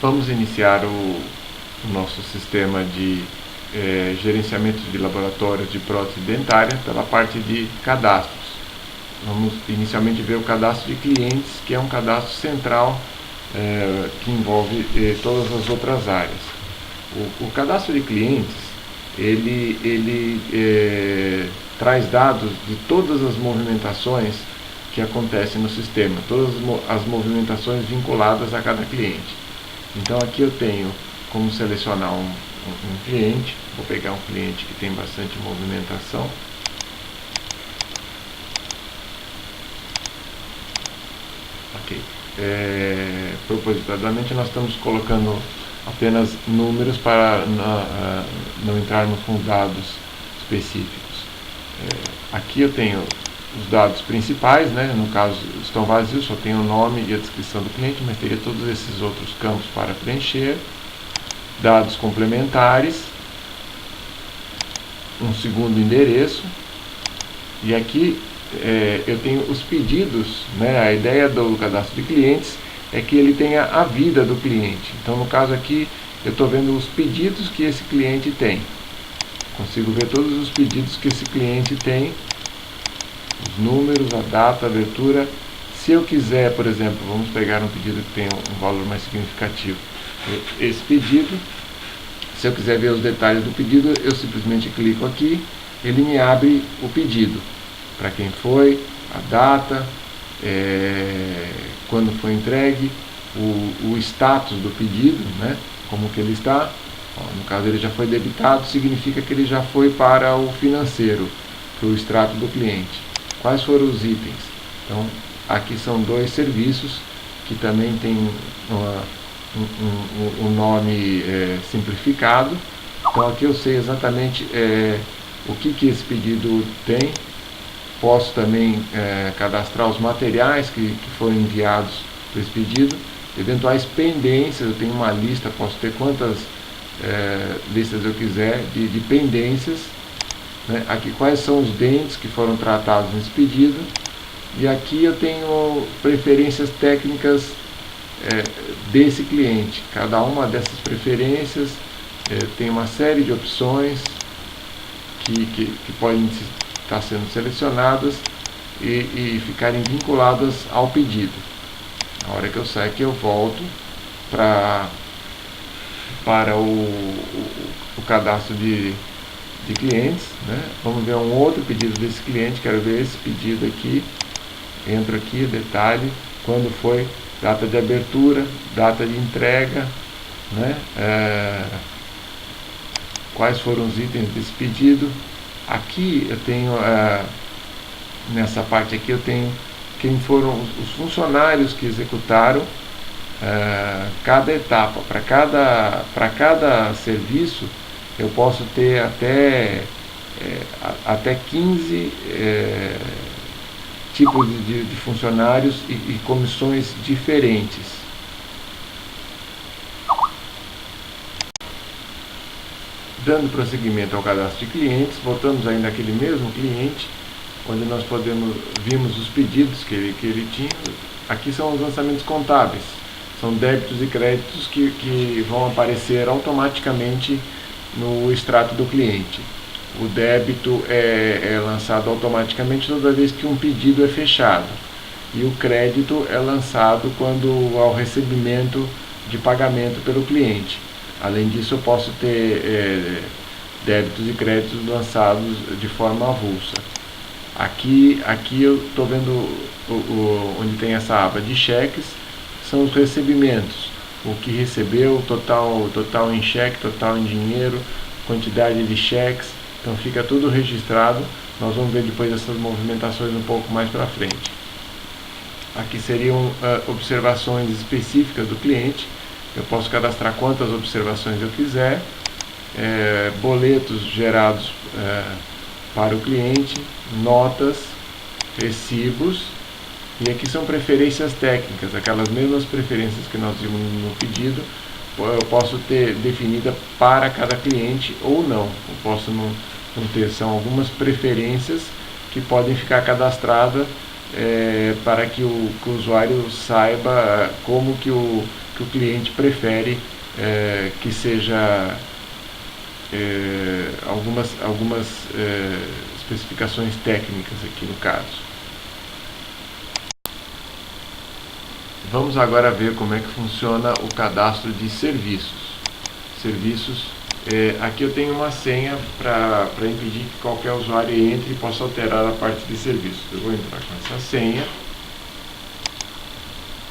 Vamos iniciar o nosso sistema de gerenciamento de laboratórios de prótese dentária pela parte de cadastros. Vamos inicialmente ver o cadastro de clientes, que é um cadastro central que envolve todas as outras áreas. O cadastro de clientes, ele traz dados de todas as movimentações que acontecem no sistema, todas as movimentações vinculadas a cada cliente. Então aqui eu tenho como selecionar um cliente. Vou pegar um cliente que tem bastante movimentação. Ok. Propositadamente nós estamos colocando apenas números para não entrarmos com dados específicos. Aqui eu tenho os dados principais, né? No caso estão vazios, só tenho o nome e a descrição do cliente, mas teria todos esses outros campos para preencher. Dados complementares, um segundo endereço, e aqui eu tenho os pedidos, né? A ideia do cadastro de clientes é que ele tenha a vida do cliente. Então no caso aqui eu estou vendo os pedidos que esse cliente tem, consigo ver todos os pedidos que esse cliente tem, os números, a data, a abertura. Se eu quiser, por exemplo, vamos pegar um pedido que tem um valor mais significativo, esse pedido, se eu quiser ver os detalhes do pedido, eu simplesmente clico aqui, ele me abre o pedido, para quem foi, a data, quando foi entregue, o status do pedido, né, como que ele está. No caso ele já foi debitado, significa que ele já foi para o financeiro, para o extrato do cliente. Quais foram os itens? Então aqui são dois serviços que também tem um nome simplificado. Então aqui eu sei exatamente o que esse pedido tem. Posso também cadastrar os materiais que foram enviados para esse pedido, eventuais pendências. Eu tenho uma lista, posso ter quantas listas eu quiser de pendências, né? Aqui quais são os dentes que foram tratados nesse pedido, e aqui eu tenho preferências técnicas desse cliente. Cada uma dessas preferências tem uma série de opções que podem estar sendo selecionadas e ficarem vinculadas ao pedido. Na hora que eu sair aqui, eu volto para o cadastro de clientes, né? Vamos ver um outro pedido desse cliente. Quero ver esse pedido aqui. Entro aqui, detalhe, quando foi, data de abertura, data de entrega, né? Quais foram os itens desse pedido. Aqui eu tenho, nessa parte aqui eu tenho quem foram os funcionários que executaram cada etapa. Para cada serviço eu posso ter até 15 tipos de funcionários e comissões diferentes. Dando prosseguimento ao cadastro de clientes, voltamos ainda àquele mesmo cliente, onde nós vimos os pedidos que ele tinha. Aqui são os lançamentos contábeis, são débitos e créditos que vão aparecer automaticamente no extrato do cliente. O débito é lançado automaticamente toda vez que um pedido é fechado, e o crédito é lançado quando há o recebimento de pagamento pelo cliente. Além disso, eu posso ter débitos e créditos lançados de forma avulsa. Aqui eu estou vendo onde tem essa aba de cheques, são os recebimentos. O que recebeu, total em cheque, total em dinheiro, quantidade de cheques. Então fica tudo registrado. Nós vamos ver depois essas movimentações um pouco mais para frente. Aqui seriam observações específicas do cliente. Eu posso cadastrar quantas observações eu quiser. Boletos gerados para o cliente, notas, recibos. E aqui são preferências técnicas, aquelas mesmas preferências que nós vimos no pedido. Eu posso ter definida para cada cliente ou não. Eu posso não ter, são algumas preferências que podem ficar cadastradas para que o usuário saiba como que o cliente prefere que seja algumas especificações técnicas aqui no caso. Vamos agora ver como é que funciona o cadastro de serviços. Aqui eu tenho uma senha para impedir que qualquer usuário entre e possa alterar a parte de serviços. Eu vou entrar com essa senha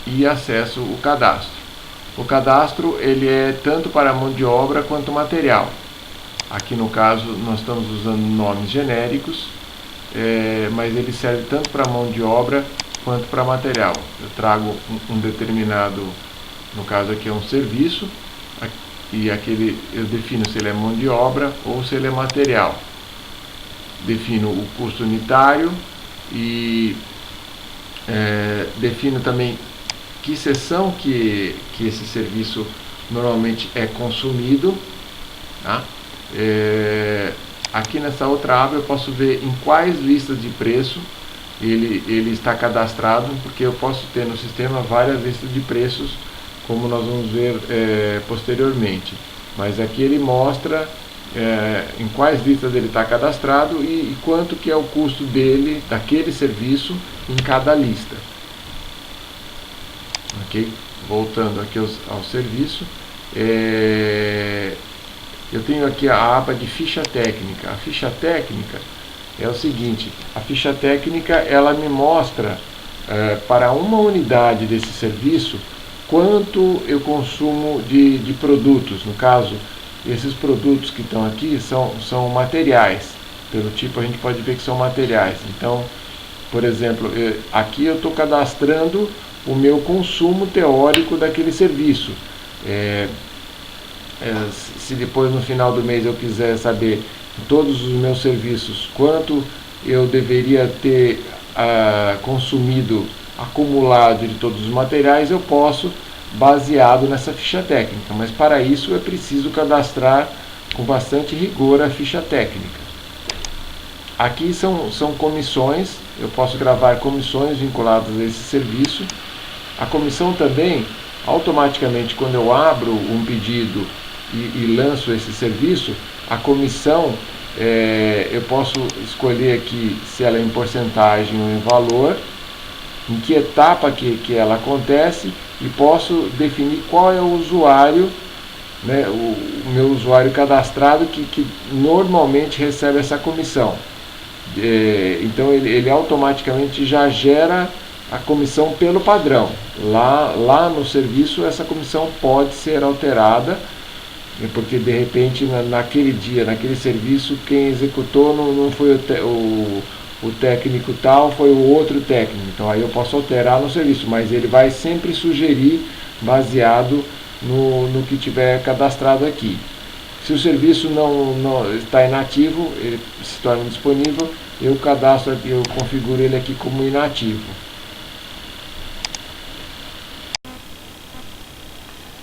e acesso o cadastro. O cadastro ele é tanto para mão de obra quanto material. Aqui no caso nós estamos usando nomes genéricos, mas ele serve tanto para mão de obra quanto para material. Eu trago um determinado, no caso aqui é um serviço, e aquele eu defino se ele é mão de obra ou se ele é material. Defino o custo unitário e defino também que seção que esse serviço normalmente é consumido, tá? Aqui nessa outra aba eu posso ver em quais listas de preço ele está cadastrado, porque eu posso ter no sistema várias listas de preços, como nós vamos ver posteriormente. Mas aqui ele mostra em quais listas ele está cadastrado e quanto que é o custo dele, daquele serviço, em cada lista. Ok? Voltando aqui ao serviço, eu tenho aqui a aba de ficha técnica. A ficha técnica é o seguinte: a ficha técnica ela me mostra para uma unidade desse serviço quanto eu consumo de produtos. No caso, esses produtos que estão aqui são materiais. Pelo tipo a gente pode ver que são materiais. Então, por exemplo, aqui eu estou cadastrando o meu consumo teórico daquele serviço. Se depois no final do mês eu quiser saber todos os meus serviços, quanto eu deveria ter consumido acumulado de todos os materiais, eu posso, baseado nessa ficha técnica. Mas para isso é preciso cadastrar com bastante rigor a ficha técnica. Aqui são comissões, eu posso gravar comissões vinculadas a esse serviço. A comissão também, automaticamente, quando eu abro um pedido e lanço esse serviço, a comissão, eu posso escolher aqui se ela é em porcentagem ou em valor, em que etapa que ela acontece, e posso definir qual é o usuário, né, o meu usuário cadastrado que normalmente recebe essa comissão. Então ele automaticamente já gera a comissão pelo padrão. Lá no serviço essa comissão pode ser alterada, porque de repente naquele dia, naquele serviço, quem executou não foi o técnico tal, foi o outro técnico. Então aí eu posso alterar no serviço, mas ele vai sempre sugerir baseado no que tiver cadastrado aqui. Se o serviço não está inativo, ele se torna disponível, eu cadastro aqui, eu configuro ele aqui como inativo.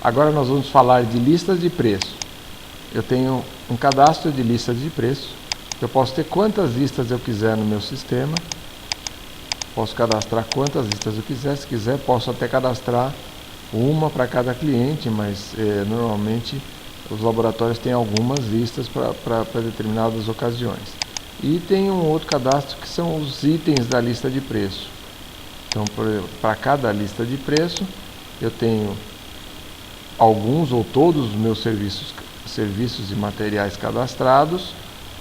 Agora nós vamos falar de listas de preço. Eu tenho um cadastro de listas de preço. Eu posso ter quantas listas eu quiser no meu sistema. Posso cadastrar quantas listas eu quiser. Se quiser, posso até cadastrar uma para cada cliente, mas normalmente os laboratórios têm algumas listas para determinadas ocasiões. E tem um outro cadastro que são os itens da lista de preço. Então, para cada lista de preço, eu tenho alguns ou todos os meus serviços e materiais cadastrados,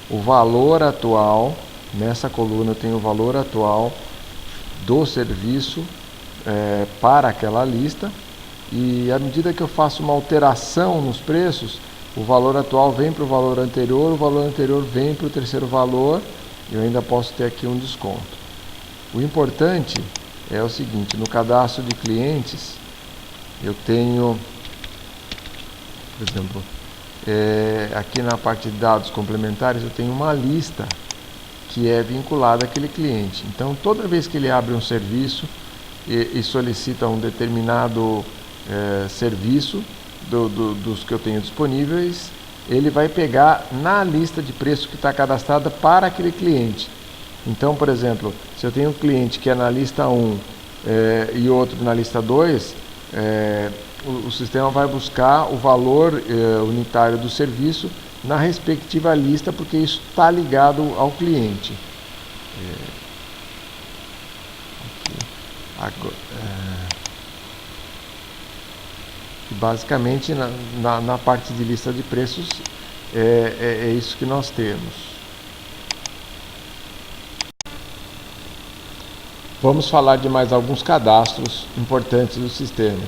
o valor atual, nessa coluna eu tenho o valor atual do serviço para aquela lista, e à medida que eu faço uma alteração nos preços, o valor atual vem para o valor anterior, o valor anterior vem para o terceiro valor, e eu ainda posso ter aqui um desconto. O importante é o seguinte: no cadastro de clientes eu tenho, por exemplo, aqui na parte de dados complementares eu tenho uma lista que é vinculada àquele cliente. Então toda vez que ele abre um serviço e solicita um determinado serviço dos que eu tenho disponíveis, ele vai pegar na lista de preço que está cadastrada para aquele cliente. Então, por exemplo, se eu tenho um cliente que é na lista 1 e outro na lista 2, o sistema vai buscar o valor unitário do serviço na respectiva lista, porque isso está ligado ao cliente. Basicamente, na parte de lista de preços, é isso que nós temos. Vamos falar de mais alguns cadastros importantes do sistema.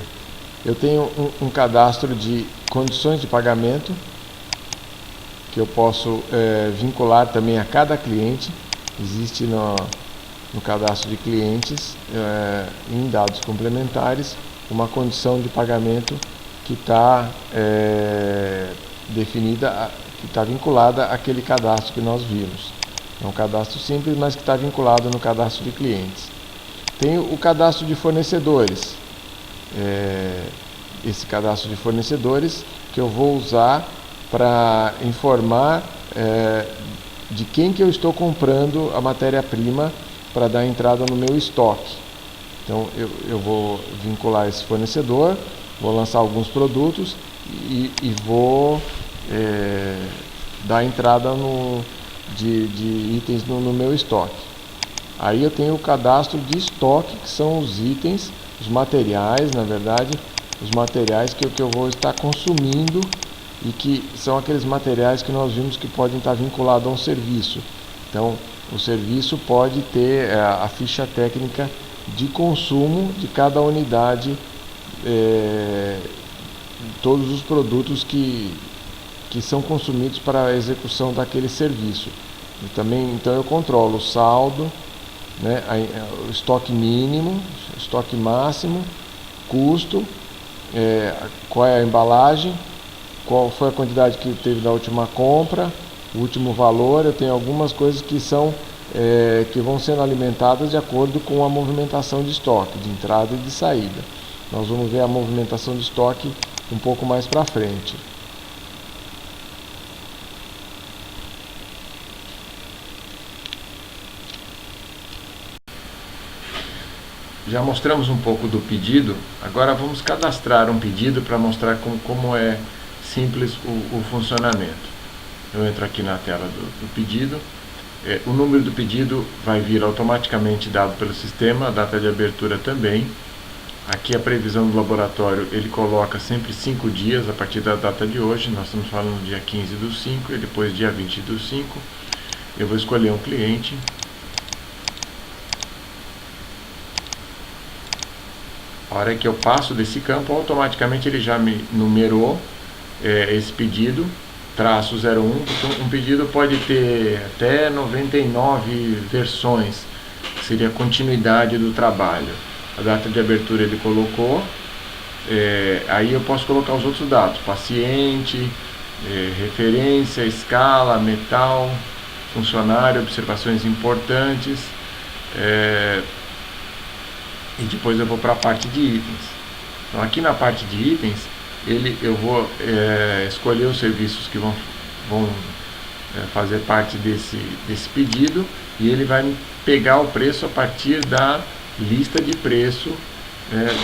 Eu tenho um cadastro de condições de pagamento, que eu posso vincular também a cada cliente. Existe no cadastro de clientes, em dados complementares, uma condição de pagamento que está definida, que está vinculada àquele cadastro que nós vimos. É um cadastro simples, mas que está vinculado no cadastro de clientes. Tem o cadastro de fornecedores. Esse cadastro de fornecedores que eu vou usar para informar de quem que eu estou comprando a matéria-prima para dar entrada no meu estoque. Então eu vou vincular esse fornecedor, vou lançar alguns produtos e vou dar entrada de itens no meu estoque. Aí eu tenho o cadastro de estoque, que são os itens, os materiais, na verdade, os materiais que eu vou estar consumindo e que são aqueles materiais que nós vimos que podem estar vinculados a um serviço. Então, o serviço pode ter a ficha técnica de consumo de cada unidade, todos os produtos que são consumidos para a execução daquele serviço. E também, então eu controlo o saldo, né, o estoque mínimo, estoque máximo, custo, qual é a embalagem, qual foi a quantidade que teve da última compra, o último valor. Eu tenho algumas coisas que que vão sendo alimentadas de acordo com a movimentação de estoque, de entrada e de saída. Nós vamos ver a movimentação de estoque um pouco mais para frente. Já mostramos um pouco do pedido, agora vamos cadastrar um pedido para mostrar como é simples o funcionamento. Eu entro aqui na tela do pedido, o número do pedido vai vir automaticamente dado pelo sistema, a data de abertura também. Aqui a previsão do laboratório, ele coloca sempre 5 dias a partir da data de hoje. Nós estamos falando dia 15/5 e depois dia 20/5. Eu vou escolher um cliente. A hora que eu passo desse campo, automaticamente ele já me numerou esse pedido, traço 01. Então, um pedido pode ter até 99 versões, que seria a continuidade do trabalho. A data de abertura ele colocou, aí eu posso colocar os outros dados, paciente, referência, escala, metal, funcionário, observações importantes, e depois eu vou para a parte de itens. Então aqui na parte de itens, eu vou escolher os serviços que vão fazer parte desse pedido, e ele vai pegar o preço a partir da lista de preço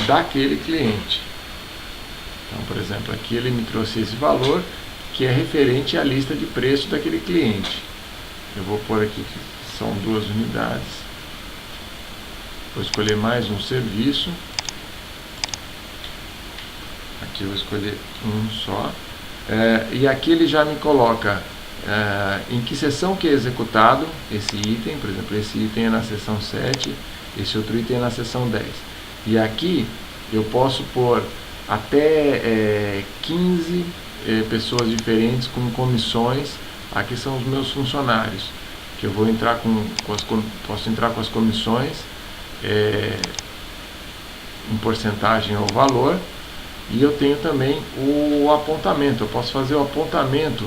daquele cliente. Então, por exemplo, aqui ele me trouxe esse valor que é referente à lista de preço daquele cliente. Eu vou pôr aqui que são 2 unidades. Vou escolher mais um serviço. Aqui eu vou escolher um só. E aqui ele já me coloca em que seção que é executado esse item. Por exemplo, esse item é na seção 7, esse outro item é na seção 10. E aqui eu posso pôr até 15 pessoas diferentes com comissões. Aqui são os meus funcionários, que eu vou entrar posso entrar com as comissões em porcentagem ou valor. E eu tenho também o apontamento. Eu posso fazer o apontamento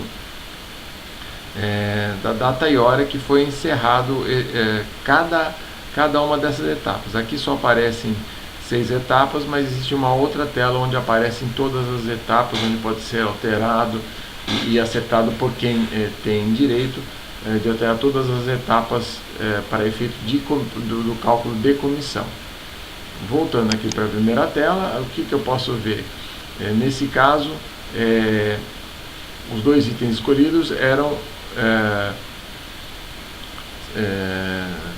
da data e hora que foi encerrado cada uma dessas etapas. Aqui só aparecem 6 etapas, mas existe uma outra tela onde aparecem todas as etapas, onde pode ser alterado e acertado por quem tem direito de alterar todas as etapas para efeito do cálculo de comissão. Voltando aqui para a primeira tela, o que eu posso ver? Nesse caso, os dois itens escolhidos eram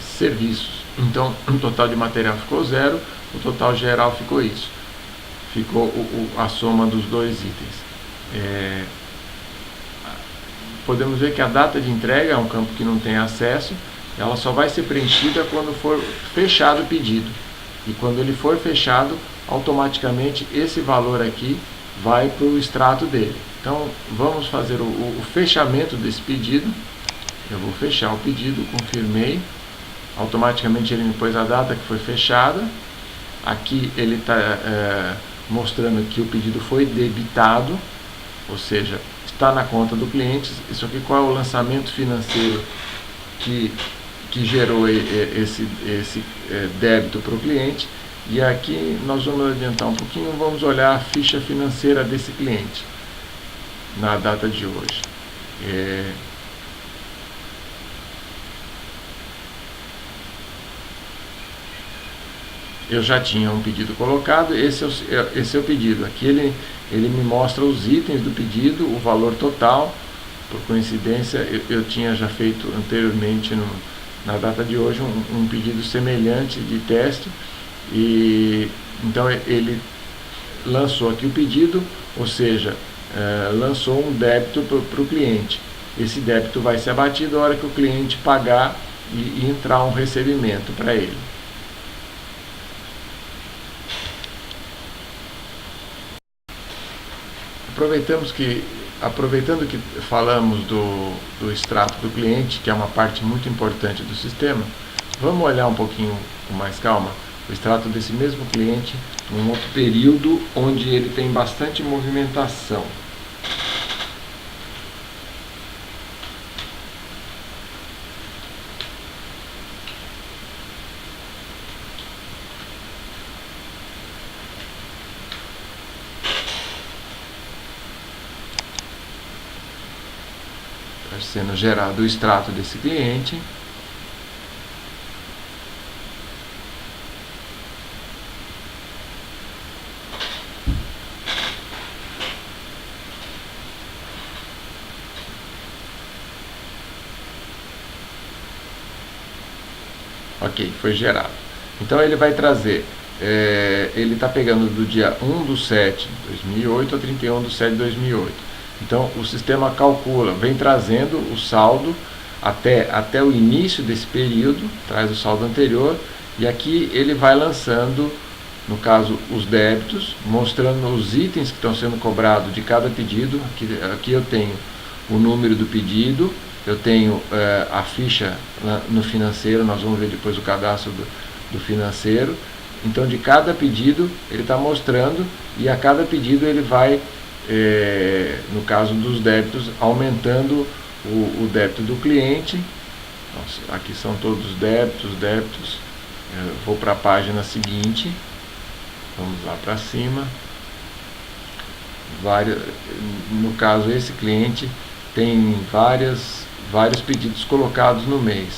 serviços. Então, o total de material ficou 0, o total geral ficou isso. Ficou a soma dos dois itens. Podemos ver que a data de entrega é um campo que não tem acesso, ela só vai ser preenchida quando for fechado o pedido. E quando ele for fechado, automaticamente esse valor aqui vai para o extrato dele. Então, vamos fazer o fechamento desse pedido. Eu vou fechar o pedido, confirmei. Automaticamente ele me pôs a data que foi fechada. Aqui ele está mostrando que o pedido foi debitado, ou seja, está na conta do cliente. Isso aqui, qual é o lançamento financeiro que gerou esse débito para o cliente. E aqui nós vamos adiantar um pouquinho, vamos olhar a ficha financeira desse cliente na data de hoje. Eu já tinha um pedido colocado, esse é o pedido. Aqui ele me mostra os itens do pedido, o valor total. Por coincidência, eu tinha já feito anteriormente, na data de hoje, um pedido semelhante de teste. E então ele lançou aqui o pedido, ou seja, lançou um débito para o cliente. Esse débito vai ser abatido a hora que o cliente pagar e entrar um recebimento para ele. Aproveitando que falamos do extrato do cliente, que é uma parte muito importante do sistema, vamos olhar um pouquinho com mais calma o extrato desse mesmo cliente num outro período onde ele tem bastante movimentação. Está sendo gerado o extrato desse cliente. Ok, foi gerado. Então ele vai trazer, ele está pegando do dia 1/7/2008 a 31/7/2008. Então o sistema calcula, vem trazendo o saldo até o início desse período, traz o saldo anterior, e aqui ele vai lançando, no caso, os débitos, mostrando os itens que estão sendo cobrados de cada pedido. Aqui eu tenho o número do pedido, eu tenho a ficha no financeiro, nós vamos ver depois o cadastro do financeiro. Então, de cada pedido, ele está mostrando, e a cada pedido ele vai, no caso dos débitos, aumentando o débito do cliente. Nossa, aqui são todos os débitos. Vou para a página seguinte, vamos lá para cima. No caso, esse cliente tem vários pedidos colocados no mês,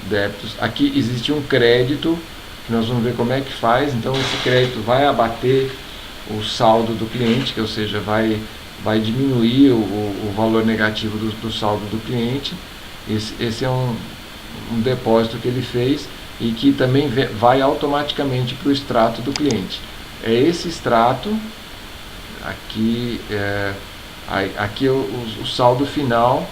débitos. Aqui existe um crédito, que nós vamos ver como é que faz. Então esse crédito vai abater o saldo do cliente, ou seja, vai diminuir o valor negativo do saldo do cliente. Esse é um depósito que ele fez e que também vai automaticamente para o extrato do cliente. É esse extrato aqui, aqui é o saldo final,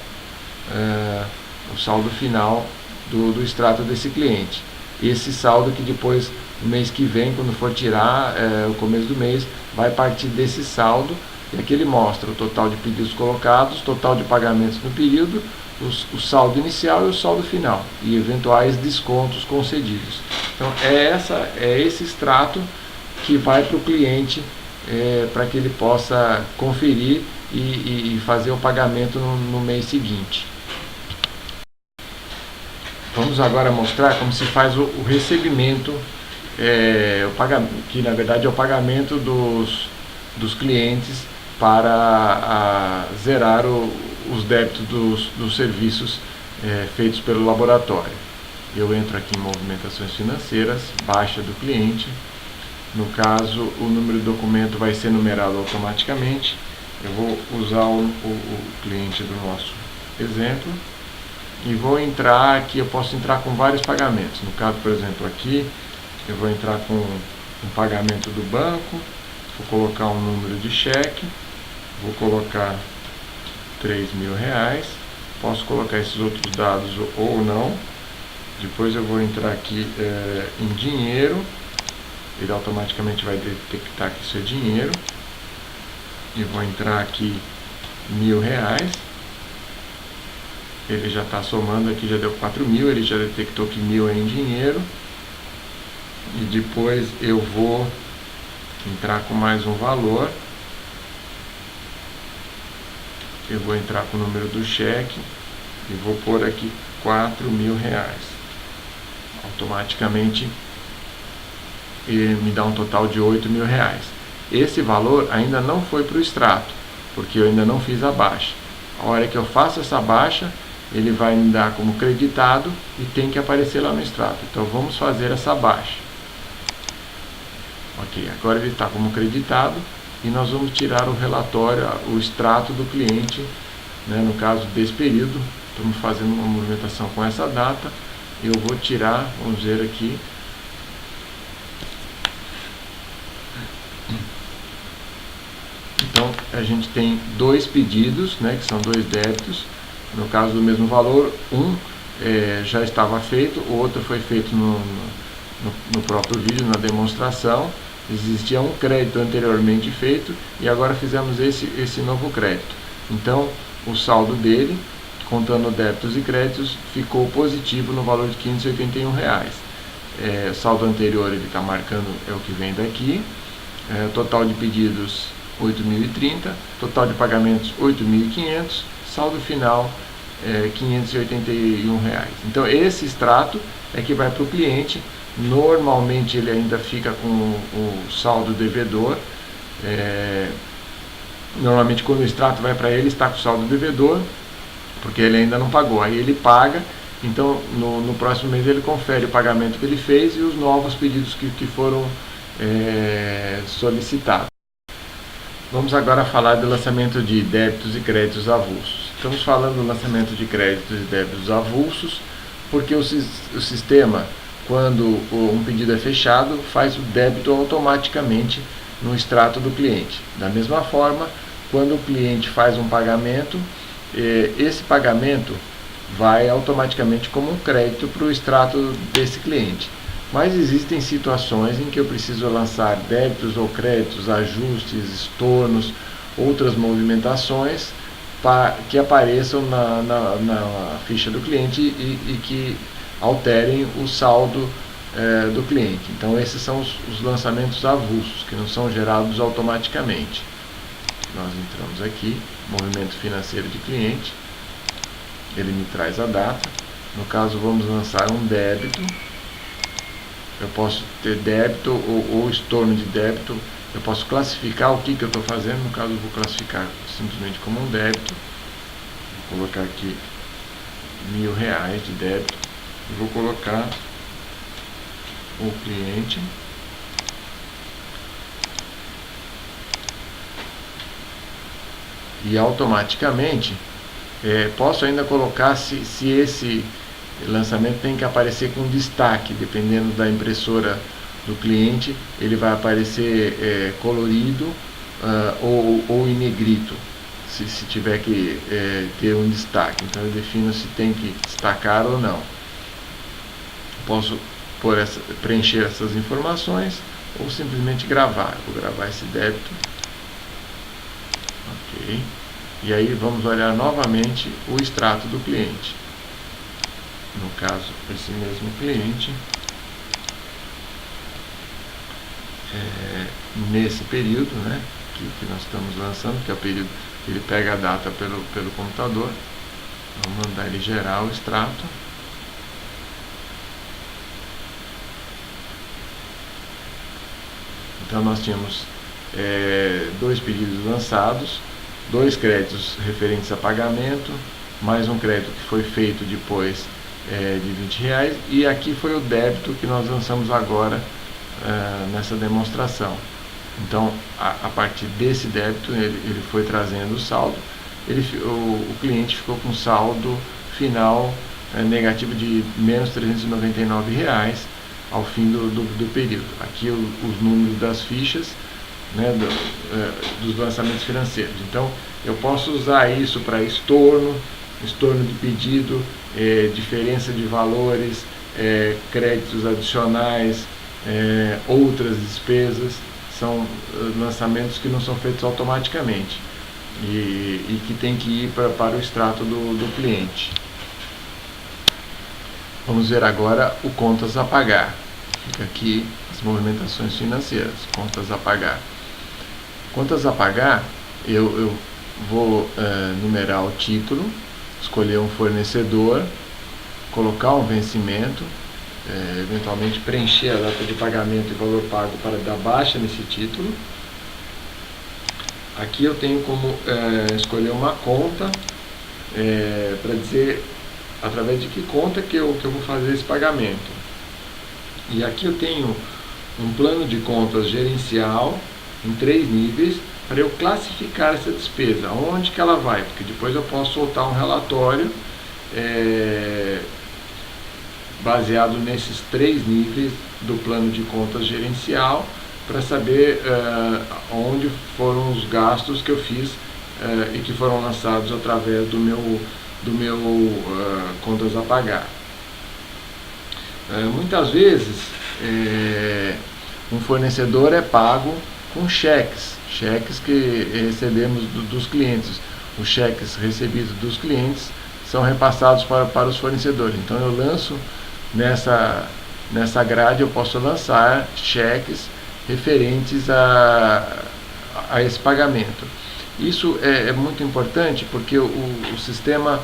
do extrato desse cliente. Esse saldo que depois, no mês que vem, quando for tirar, o começo do mês, vai partir desse saldo. E aqui ele mostra o total de pedidos colocados, total de pagamentos no período, o saldo inicial e o saldo final, e eventuais descontos concedidos. Então é esse extrato que vai para o cliente, para que ele possa conferir e fazer o pagamento no mês seguinte. Vamos agora mostrar como se faz o recebimento, que na verdade é o pagamento dos clientes para zerar os débitos dos serviços feitos pelo laboratório. Eu entro aqui em movimentações financeiras, baixa do cliente. No caso, o número de documento vai ser numerado automaticamente. Eu vou usar o cliente do nosso exemplo e vou entrar aqui. Eu posso entrar com vários pagamentos. No caso, por exemplo, aqui eu vou entrar com um pagamento do banco, vou colocar um número de cheque, vou colocar R$3.000, posso colocar esses outros dados ou não. Depois eu vou entrar aqui em dinheiro, ele automaticamente vai detectar que isso é dinheiro, e vou entrar aqui R$1.000, ele já está somando aqui, já deu 4.000, ele já detectou que 1.000 é em dinheiro, e depois eu vou entrar com mais um valor, eu vou entrar com o número do cheque e vou pôr aqui R$4.000. Automaticamente ele me dá um total de R$8.000. Esse valor ainda não foi para o extrato, porque eu ainda não fiz a baixa. A hora que eu faço essa baixa, ele vai me dar como creditado e tem que aparecer lá no extrato. Então vamos fazer essa baixa. Ok, agora ele está como creditado e nós vamos tirar o relatório, o extrato do cliente, né, no caso desse período. Estamos fazendo uma movimentação com essa data. Eu vou tirar, vamos ver aqui. Então a gente tem dois pedidos, né, que são dois débitos, no caso do mesmo valor. Um já estava feito, o outro foi feito no próprio vídeo, na demonstração. Existia um crédito anteriormente feito e agora fizemos esse novo crédito. Então o saldo dele, contando débitos e créditos, ficou positivo no valor de R$581. O saldo anterior ele está marcando, é o que vem daqui. Total de pedidos 8.030, total de pagamentos 8.500, saldo final R$581. Então esse extrato é que vai para o cliente. Normalmente ele ainda fica com o saldo devedor. Normalmente quando o extrato vai para ele, está com o saldo devedor, porque ele ainda não pagou. Aí ele paga, então no próximo mês ele confere o pagamento que ele fez e os novos pedidos que foram solicitados. Vamos agora falar do lançamento de débitos e créditos avulsos. Estamos falando do lançamento de créditos e débitos avulsos porque o sistema, quando um pedido é fechado, faz o débito automaticamente no extrato do cliente. Da mesma forma, quando o cliente faz um pagamento, esse pagamento vai automaticamente como um crédito para o extrato desse cliente. Mas existem situações em que eu preciso lançar débitos ou créditos, ajustes, estornos, outras movimentações que apareçam na ficha do cliente e que alterem o saldo do cliente. Então esses são os lançamentos avulsos, que não são gerados automaticamente. Nós entramos aqui, movimento financeiro de cliente, ele me traz a data. No caso, vamos lançar um débito. Eu posso ter débito ou estorno de débito. Eu posso classificar o que eu estou fazendo. No caso, eu vou classificar simplesmente como um débito. Vou colocar aqui R$1.000 de débito. E vou colocar o cliente. E automaticamente posso ainda colocar se esse lançamento tem que aparecer com destaque, dependendo da impressora do cliente, ele vai aparecer colorido ou em negrito, se tiver que ter um destaque. Então eu defino se tem que destacar ou não. Posso preencher essas informações ou simplesmente gravar. Vou gravar esse débito. Ok. E aí vamos olhar novamente o extrato do cliente. No caso, esse mesmo cliente, nesse período, né, que nós estamos lançando, que é o período que ele pega a data pelo computador, vamos mandar ele gerar o extrato. Então nós tínhamos 2 pedidos lançados, 2 créditos referentes a pagamento, mais um crédito que foi feito depois de R$20, e aqui foi o débito que nós lançamos agora nessa demonstração. Então, a partir desse débito, ele foi trazendo o saldo, o cliente ficou com saldo final negativo de menos R$399 ao fim do período. Aqui os números das fichas, né, dos lançamentos financeiros. Então, eu posso usar isso para estorno de pedido, diferença de valores, créditos adicionais, outras despesas. São lançamentos que não são feitos automaticamente e que tem que ir para o extrato do cliente. Vamos ver agora o contas a pagar. Fica aqui as movimentações financeiras, contas a pagar. Contas a pagar, eu vou numerar o título, escolher um fornecedor, colocar um vencimento, eventualmente preencher a data de pagamento e valor pago para dar baixa nesse título. Aqui eu tenho como escolher uma conta para dizer através de que conta que eu vou fazer esse pagamento. E aqui eu tenho um plano de contas gerencial em 3 níveis para eu classificar essa despesa, onde que ela vai, porque depois eu posso soltar um relatório baseado nesses 3 níveis do plano de contas gerencial, para saber onde foram os gastos que eu fiz e que foram lançados através do meu contas a pagar. Muitas vezes um fornecedor é pago com cheques que recebemos dos clientes. Os cheques recebidos dos clientes são repassados para os fornecedores. Então eu lanço nessa grade, eu posso lançar cheques referentes a esse pagamento. Isso é muito importante porque o sistema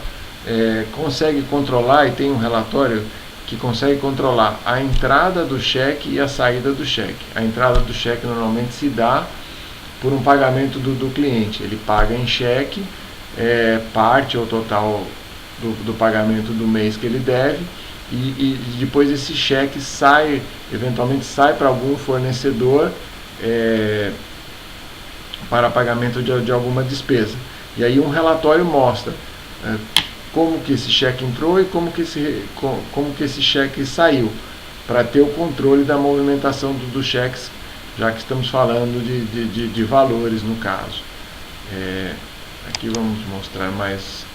consegue controlar, e tem um relatório que consegue controlar a entrada do cheque e a saída do cheque. A entrada do cheque normalmente se dá por um pagamento do cliente. Ele paga em cheque parte ou total do pagamento do mês que ele deve, e depois esse cheque eventualmente sai para algum fornecedor para pagamento de alguma despesa. E aí um relatório mostra como que esse cheque entrou e como que esse cheque saiu, para ter o controle da movimentação dos cheques, já que estamos falando de valores no caso. Aqui vamos mostrar mais.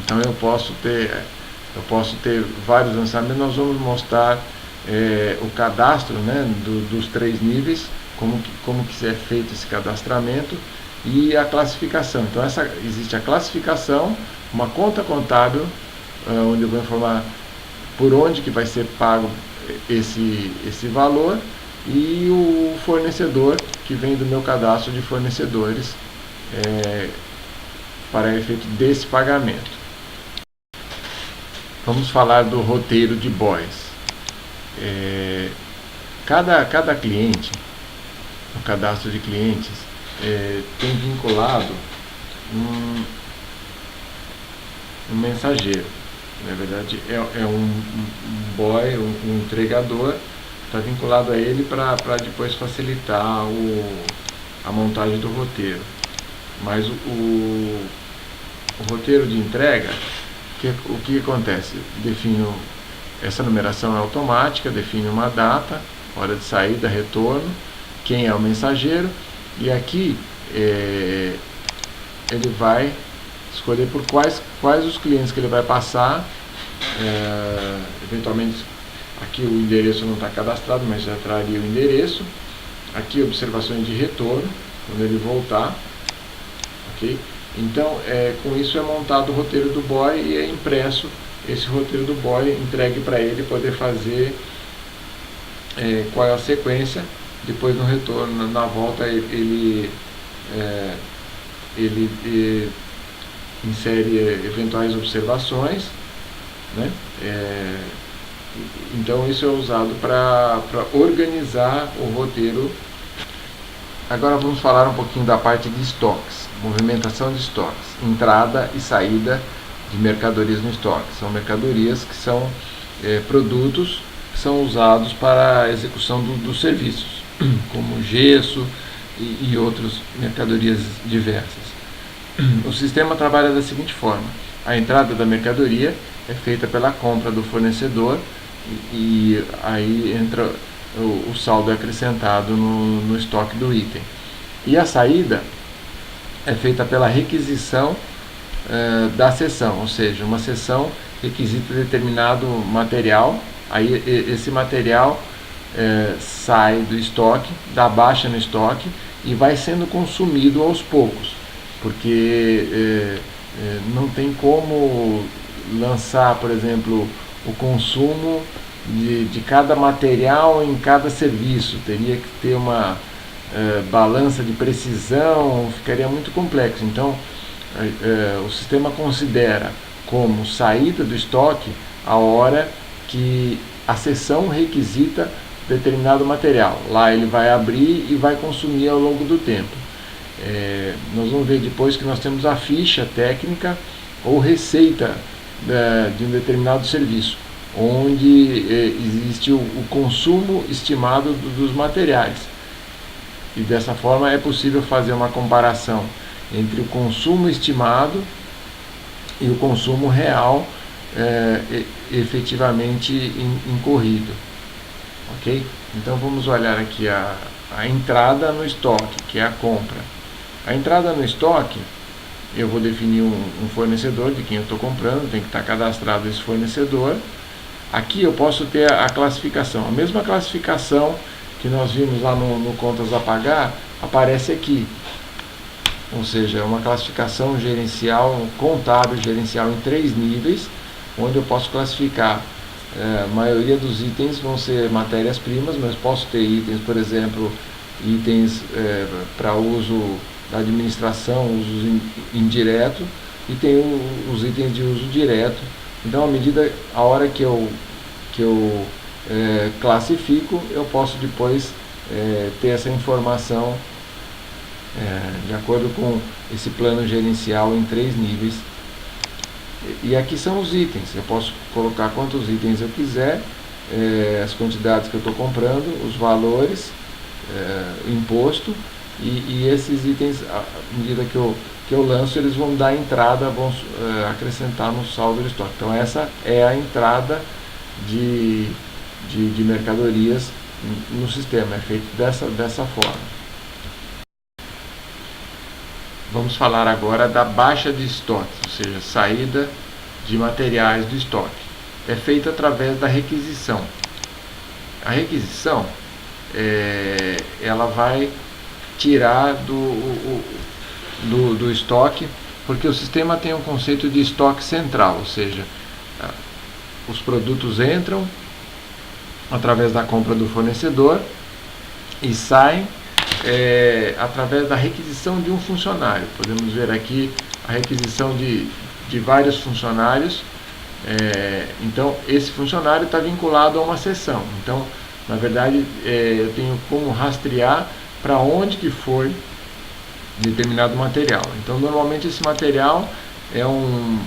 Então eu posso ter vários lançamentos. Nós vamos mostrar o cadastro, né, dos 3 níveis, como que é feito esse cadastramento, e a classificação. Então existe a classificação, uma conta contábil, onde eu vou informar por onde que vai ser pago esse valor, e o fornecedor, que vem do meu cadastro de fornecedores para efeito desse pagamento. Vamos falar do roteiro de BOIs. Cada cliente, o cadastro de clientes, tem vinculado um mensageiro. Na verdade, é um boy, um entregador, está vinculado a ele para depois facilitar a montagem do roteiro. Mas o roteiro de entrega, o que acontece? Defino, essa numeração é automática, define uma data, hora de saída, retorno, quem é o mensageiro, e aqui ele vai escolher por quais os clientes que ele vai passar. Eventualmente aqui o endereço não está cadastrado, mas já traria o endereço. Aqui observações de retorno, quando ele voltar, ok? Então com isso é montado o roteiro do boy e é impresso esse roteiro do boy, entregue para ele poder fazer qual é a sequência. Depois no retorno, na volta, ele insere eventuais observações, né? Então isso é usado para organizar o roteiro Agora vamos falar um pouquinho da parte de estoques, movimentação de estoques, entrada e saída de mercadorias no estoque. São mercadorias que são produtos que são usados para a execução dos serviços, como gesso e outras mercadorias diversas. O sistema trabalha da seguinte forma: a entrada da mercadoria é feita pela compra do fornecedor e aí entra o saldo é acrescentado no estoque do item. E a saída é feita pela requisição da seção, ou seja, uma seção requisita determinado material, aí esse material sai do estoque, dá baixa no estoque e vai sendo consumido aos poucos, porque não tem como lançar, por exemplo, o consumo de cada material em cada serviço. Teria que ter uma balança de precisão, ficaria muito complexo. Então o sistema considera como saída do estoque a hora que a seção requisita determinado material. Lá ele vai abrir e vai consumir ao longo do tempo. Nós vamos ver depois que nós temos a ficha técnica ou receita de um determinado serviço, onde existe o consumo estimado dos materiais. E dessa forma é possível fazer uma comparação entre o consumo estimado e o consumo real efetivamente incorrido. Ok? Então vamos olhar aqui a entrada no estoque, que é a compra. A entrada no estoque, eu vou definir um fornecedor de quem eu estou comprando, tem que estar cadastrado esse fornecedor. Aqui eu posso ter a classificação, a mesma classificação que nós vimos lá no contas a pagar, aparece aqui. Ou seja, é uma classificação gerencial, contábil gerencial em 3 níveis, onde eu posso classificar. A maioria dos itens vão ser matérias-primas, mas posso ter itens, por exemplo, itens para uso da administração, uso indireto, e tem os itens de uso direto. Então, a hora que eu classifico, eu posso depois ter essa informação de acordo com esse plano gerencial em 3 níveis. E aqui são os itens, eu posso colocar quantos itens eu quiser, as quantidades que eu estou comprando, os valores, imposto, e esses itens, à medida que eu lanço, eles vão dar entrada, vão acrescentar no saldo de estoque. Então essa é a entrada de mercadorias no sistema, é feito dessa forma. Vamos falar agora da baixa de estoque, ou seja, saída de materiais do estoque. É feita através da requisição. A requisição, ela vai tirar do estoque, porque o sistema tem um conceito de estoque central, ou seja, os produtos entram através da compra do fornecedor e saem através da requisição de um funcionário. Podemos ver aqui a requisição de vários funcionários. Então esse funcionário está vinculado a uma seção. Então, na verdade, eu tenho como rastrear para onde que foi determinado material. Então, normalmente esse material é uma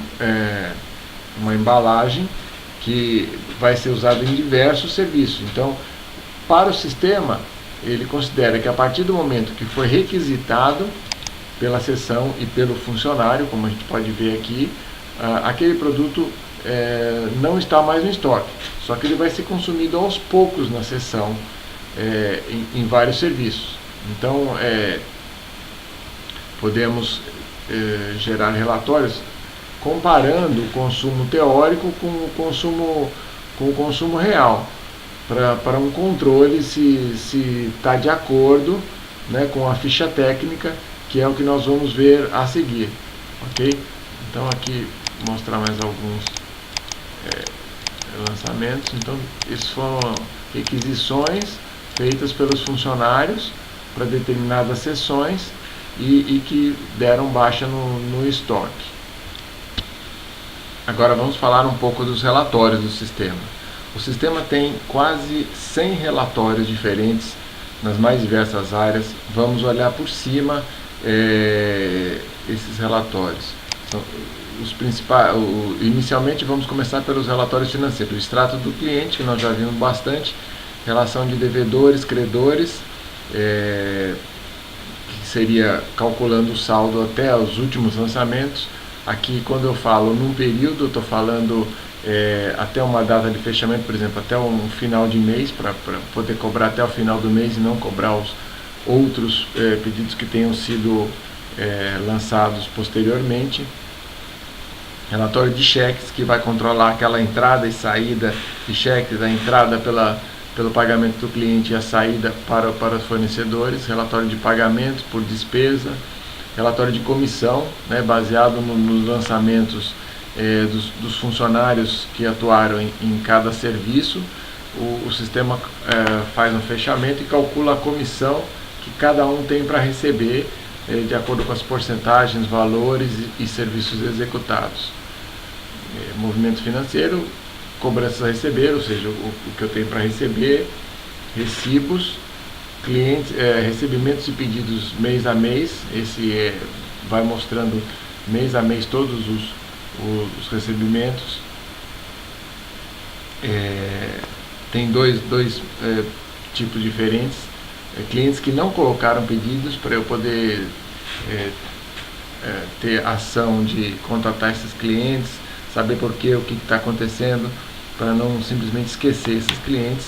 embalagem que vai ser usada em diversos serviços. Então, para o sistema, ele considera que a partir do momento que foi requisitado pela seção e pelo funcionário, como a gente pode ver aqui, aquele produto não está mais no estoque, só que ele vai ser consumido aos poucos na seção, em vários serviços. Então podemos gerar relatórios comparando o consumo teórico com o consumo real, para um controle se está de acordo, né, com a ficha técnica, que é o que nós vamos ver a seguir. Ok? Então aqui mostrar mais alguns lançamentos. Então isso foram requisições feitas pelos funcionários para determinadas seções e que deram baixa no estoque. Agora vamos falar um pouco dos relatórios do sistema. O sistema tem quase 100 relatórios diferentes nas mais diversas áreas. Vamos olhar por cima esses relatórios. São os principais. Inicialmente vamos começar pelos relatórios financeiros, o extrato do cliente, que nós já vimos bastante, relação de devedores, credores, que seria calculando o saldo até os últimos lançamentos. Aqui, quando eu falo num período, eu estou falando até uma data de fechamento, por exemplo, até um final de mês, para poder cobrar até o final do mês e não cobrar os outros pedidos que tenham sido lançados posteriormente. Relatório de cheques, que vai controlar aquela entrada e saída de cheques, a entrada pelo pagamento do cliente e a saída para os fornecedores. Relatório de pagamentos por despesa. Relatório de comissão, né, baseado nos lançamentos dos funcionários que atuaram em cada serviço. O sistema faz um fechamento e calcula a comissão que cada um tem para receber, de acordo com as porcentagens, valores e serviços executados. Movimento financeiro, cobranças a receber, ou seja, o que eu tenho para receber, recibos, clientes, recebimentos e pedidos mês a mês. Esse vai mostrando mês a mês todos os recebimentos. Tem dois tipos diferentes. Clientes que não colocaram pedidos, para eu poder ter ação de contatar esses clientes, saber por quê, o que está acontecendo, para não simplesmente esquecer esses clientes.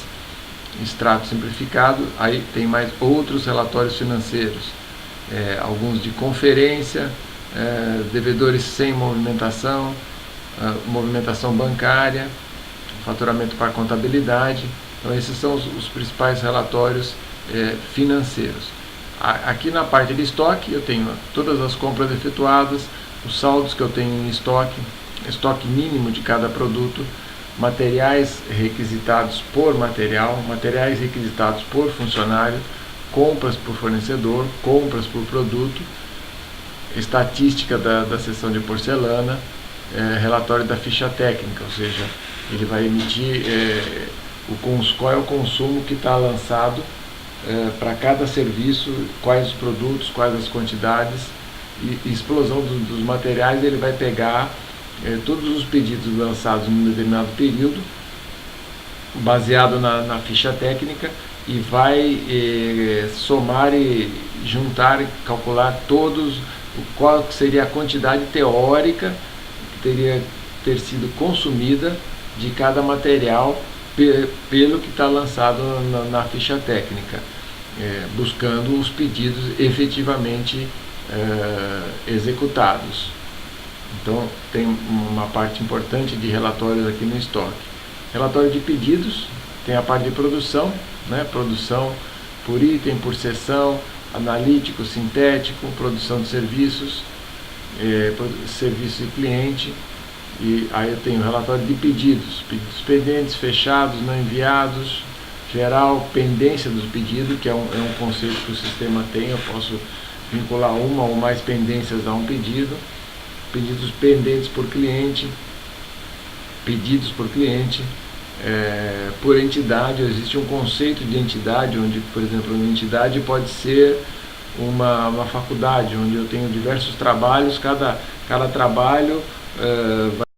Extrato simplificado. Aí tem mais outros relatórios financeiros, alguns de conferência, devedores sem movimentação, movimentação bancária, faturamento para contabilidade. Então esses são os principais relatórios financeiros. Aqui na parte de estoque eu tenho todas as compras efetuadas, os saldos que eu tenho em estoque mínimo de cada produto, materiais requisitados por material, materiais requisitados por funcionário, compras por fornecedor, compras por produto, estatística da seção de porcelana, relatório da ficha técnica, ou seja, ele vai emitir qual é o consumo que está lançado para cada serviço, quais os produtos, quais as quantidades, e explosão dos materiais. Ele vai pegar todos os pedidos lançados em um determinado período, baseado na ficha técnica, e vai somar e juntar, calcular qual seria a quantidade teórica que teria ter sido consumida de cada material pelo que está lançado na ficha técnica, buscando os pedidos efetivamente executados. Então tem uma parte importante de relatórios aqui no estoque. Relatório de pedidos, tem a parte de produção, né? Produção por item, por seção, analítico, sintético, produção de serviços, serviço de cliente. E aí eu tenho relatório de pedidos pendentes, fechados, não enviados, geral, pendência dos pedidos, que é um conceito que o sistema tem. Eu posso vincular uma ou mais pendências a um pedido. Pedidos pendentes por cliente, pedidos por cliente, por entidade. Existe um conceito de entidade, onde, por exemplo, uma entidade pode ser uma faculdade, onde eu tenho diversos trabalhos, cada trabalho vai